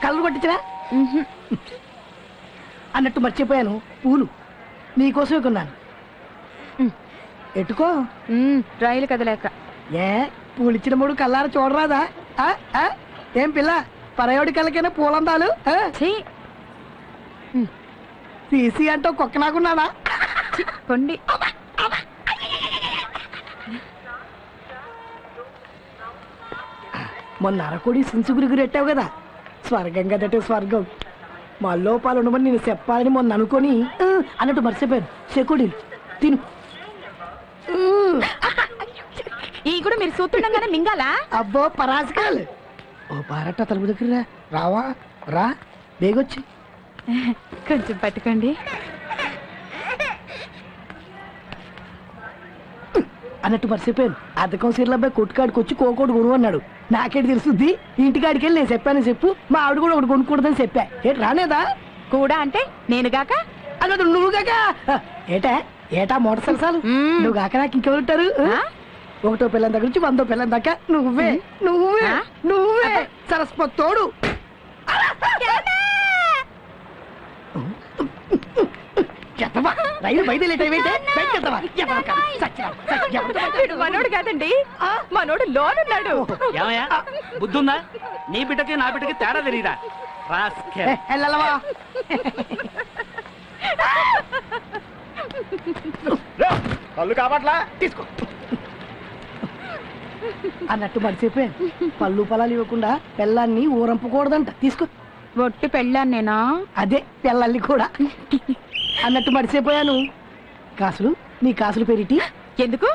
కళ్ళు కొట్టించరా అన్నట్టు మర్చిపోయాను, పూలు నీకోసమే కొన్నాను. ఎట్టుకో. రైలు కదలేక. ఏ పూలు ఇచ్చిన మూడు కల్లారా చూడరాదా? ఏం పిల్ల, పరయోడి కళ్ళకైనా పూలందాలు తీసి అంటూ కుక్క నాకున్నానా? కొండి. మొన్న అరకోడి సింసుగురికి రెట్టావు కదా, స్వర్గం కదటే స్వర్గం. మా లోపాలు ఉండమని నేను చెప్పాలని మొన్న అనుకొని అన్నట్టు మర్చిపోయాను. చెకుడీలు తిను. ఈ కూడా మీరు సూతుండగానే మింగాలా? అబ్బో పరాజకాలు. ఓ పారట తలుపు దగ్గర రావా? రా బేగొచ్చి కొంచెం పట్టుకోండి. అన్నట్టు మర్చిపోయాను, అద్దకం సీర్లబ్బాయి కొట్టుకాడికి వచ్చి కోకోడు కొను అన్నాడు. నాకేంటి తెలుస్తుంది, ఇంటికాడికి వెళ్ళి నేను చెప్పానని చెప్పు. మా ఆవిడ కూడా ఒకటి కొనుక్കൂడదని చెప్పా. ఏంటి రానేదా? కూడా అంటే నేను గాక అన్నట్టు నువ్వు కాక ఏటా మోటార్ సరసాలు నువ్వు కాక నాకు ఇంకెవరుంటారు? ఒకటో పిల్లని దగ్గర నుంచి 100 పిల్లని దాకా నువ్వే నువ్వే నువ్వే సరస్వతోడు. రైలు మనోడు కాదండి, మనోడు లోనున్నాడు. బుద్ధుందా? నీ బిడ్డకి నా బిడ్డకి తేడా తెలియదా? కళ్ళు కాబట్లా తీసుకో. అన్నట్టు మర్చిపోయాను, పళ్ళు పొలాలు ఇవ్వకుండా పెళ్ళాన్ని ఊరంపకూడదంట. తీసుకో. ఒట్టి పెళ్ళాన్నేనా? అదే పెళ్ళల్ని కూడా. అన్నట్టు మర్చిపోయాను, కాసులు నీ కాసులు పెరిటి. ఎందుకు?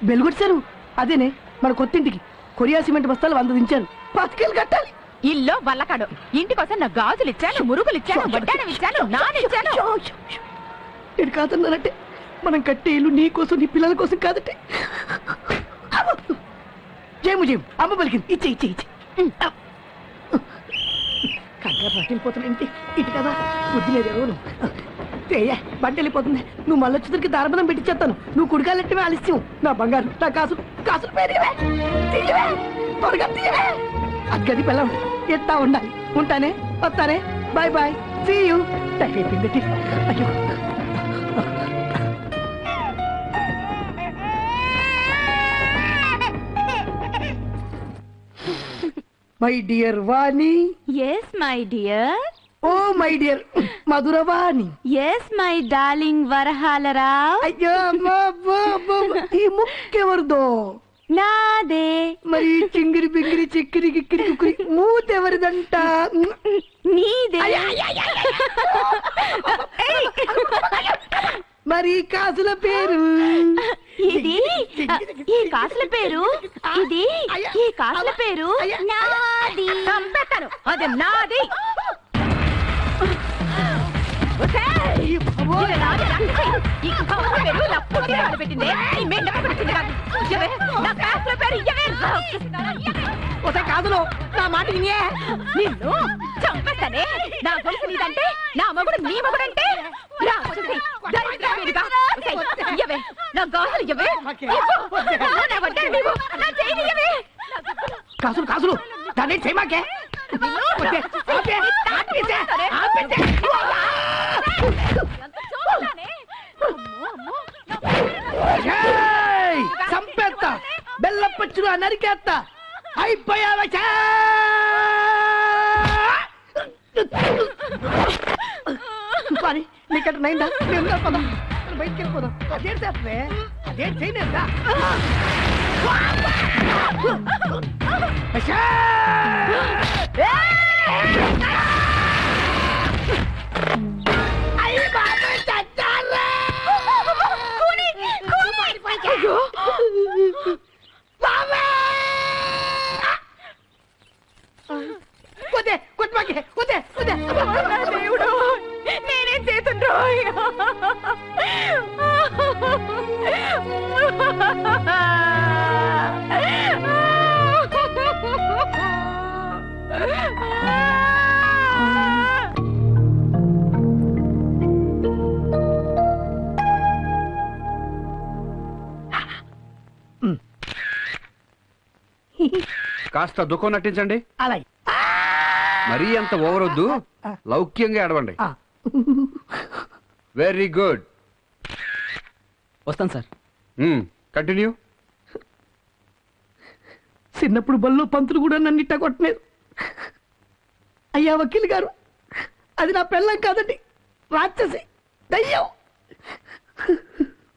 బెలుగొచ్చారు. అదేనే మన కొత్తింటికి కొరియా సిమెంట్ బస్తాలు 100 దించాను. 10 కట్టాలి. ఇల్లు వల్లకాడు. ఇంటికోసం నా గాజులు ఇచ్చాను, మురుగులు ఇచ్చాను, వడ్డానం ఇచ్చాను, నానిచ్చాను. నేను కాదన్నానంటే మనం కట్టే ఇల్లు నీ కోసం నీ పిల్లల కోసం కాదంటే. జేము జేము అమ్మ పలికింది. ఇచ్చే ఇచ్చే ఇచ్చే కంగారు పట్టిపోతున్నా. ఇంటి ఇటు కదా బుద్ధి లేదేవో. బండి వెళ్ళిపోతుంది. నువ్వు మళ్ళీ వచ్చేసరికి దారబదం పెట్టించేస్తాను. నువ్వు కుడికాలెట్టమే ఆలస్యం. నా బంగారు, నా కాసులు పేరేవే. త్వరగా తీయవే. అగ్గది పిల్ల ఎత్తా ఉండాలి. ఉంటానే, వస్తానే. Bye bye, see you. Time అయిపోయింది. అయ్యో my dear Vani. Yes my dear. Oh my dear Madhuravani. Yes my darling Varahalarao. అయ్యో ఈ ముక్కెవరిదో? నాదే. మరి చింగిరి బింగిరి చిక్కిరి గిక్కిరి కుక్కిరి మూతెవరిదంట? నీదే. మరి కాసుల పేరు? ఇది ఈ కాసుల పేరు, ఇది ఈ కాసుల పేరు నాది. చంపేస్తాను. అది నాది. కాదులో నా మాట వినే. నిన్ను చంపేస్తానే. నా గొలుసు నీదంటే, నా మగుడు నీ మగుడంటే. నా గాజులు ఇవ్వే. కాసులు కాసులు దాన్ని చేయమాకే. చంపేస్తా, బెల్లపచ్చులు నరికేస్తా. అయిపోయావా? నీకట నైందా? పదం బయటికి వెళ్ళిపోదాం. అదే చేస్తే అదే చేయలేదా? దేవుడు, నేనేం చేస్తుండ్రో. కాస్త దుఃఖం నటించండి. అలాగే. మరీ అంత ఓవర్ వద్దు, లౌక్యంగా ఏడవండి. ఆ. Very good. వస్తాను సార్. కంటిన్యూ. చిన్నప్పుడు బల్లో పంతులు కూడా నన్ను ఇట్టా కొట్టలేదు. అయ్యా వకీల్ గారు, అది నా పెళ్ళం కాదండి, రాక్షసి, దయ్యం.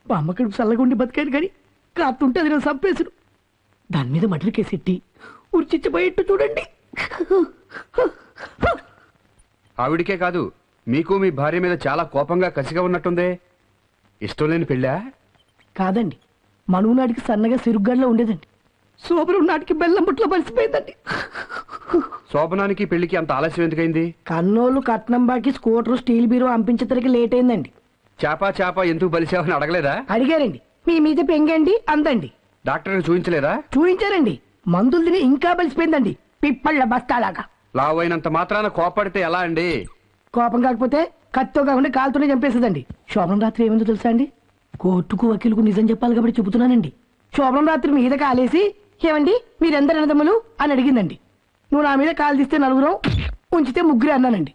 మా అమ్మ కడుపు చల్లగుండి బతికాను కానీ కాతుంటే అది నేను చంపేసుడు. దాని మీద మటర్ కేసెట్టి ఉరిచిచ్చిపోయేట్టు చూడండి. ఆవిడికే కాదు, మీకు మీ భార్య మీద చాలా కోపంగా కసిగా ఉన్నట్టుందే. ఇష్టం లేని పెళ్ళా? కాదండి, మనువు నాటికి సన్నగా సిరుగ్గడ్లో ఉండేదండి. శోభనం నాటికి బెల్లం బుట్లో పరిసిపోయిందండి. శోభనానికి పెళ్లికి అంత ఆలస్యం ఎందుకైంది? కన్నోళ్ళు కట్నం బాకి స్కూటర్ స్టీల్ బీరో అంపించేసరికి లేట్ అయిందండి. చేప ఎందుకు బలిసావని అడగలేదా? అడిగారండి. మీ మీద పెంగండి అందండి. డాక్టర్కి చూపించలేదా? చూపించారండి. మందులు తిని ఇంకా బలిసిపోయిందండి, పిప్పళ్ళ బస్తాలాగా. లావు అయినంత మాత్రాన కోపడితే ఎలా అండి? కోపం కాకపోతే కత్తితో కాకుండా కాలుతోనే చంపేస్తుందండి. శోభనం రాత్రి ఏమైందో తెలుసా అండి? కోర్టుకు వకీలుకు నిజం చెప్పాలి కాబట్టి చెబుతున్నానండి. శోభనం రాత్రి మీద కాలేసి, ఏమండి మీరెందరు అన్నదమ్ములు అని అడిగిందండి. నువ్వు నా మీద కాలు తీస్తే నలుగురం, ఉంచితే ముగ్గురే అన్నానండి.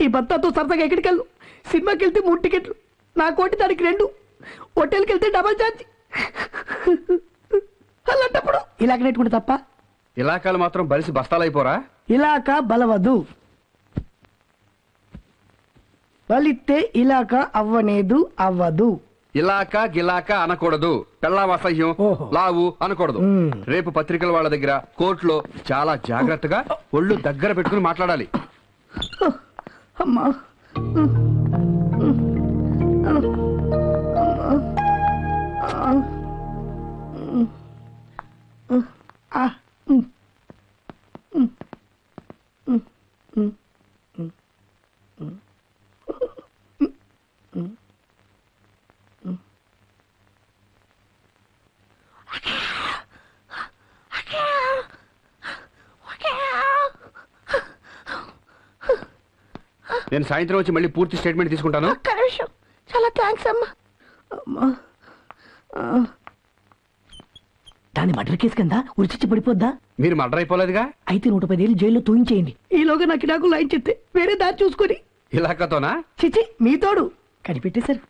ఈ భర్తతో సరదాగా ఎక్కడికి వెళ్ళు? సినిమాకి వెళ్తే 3 టికెట్లు, నా కోటి దానికి 2, హోటల్కి వెళ్తే డబల్ ఛార్జ్. అలాంటప్పుడు ఇలాగ నెట్టుకుంటే తప్ప? ఇలాకాలు మాత్రం బలిసి బస్తాలైపోరా? ఇలాక బలవదు, బలిస్తే ఇలాక అవ్వనేదు, అవ్వదు. ఇలాక గిలాక అనకూడదు. పెళ్ళాం అసహ్యం, ఓహో. లావు అనకూడదు. రేపు పత్రికల వాళ్ళ దగ్గర, కోర్టులో చాలా జాగ్రత్తగా ఒళ్ళు దగ్గర పెట్టుకుని మాట్లాడాలి. అమ్మా, నేను సాయంత్రం వచ్చి మళ్ళీ పూర్తి స్టేట్మెంట్ తీసుకుంటాను. ఒక్క నిమిషం. చాలా థ్యాంక్స్ అమ్మా. అమ్మా, దాని మర్డర్ కేసు కింద ఉరిచిచ్చి పడిపోద్దా? మీరు మర్డర్ అయిపోలేదుగా? అయితే 110 ఏళ్ళు జైల్లో తూయించేయండి. ఈలోగా నాకు నాకు లైన్ చెప్తే వేరే దారి చూసుకొని. ఇలాకతోనా? చిచి, మీ తోడు కనిపెట్టేశారు.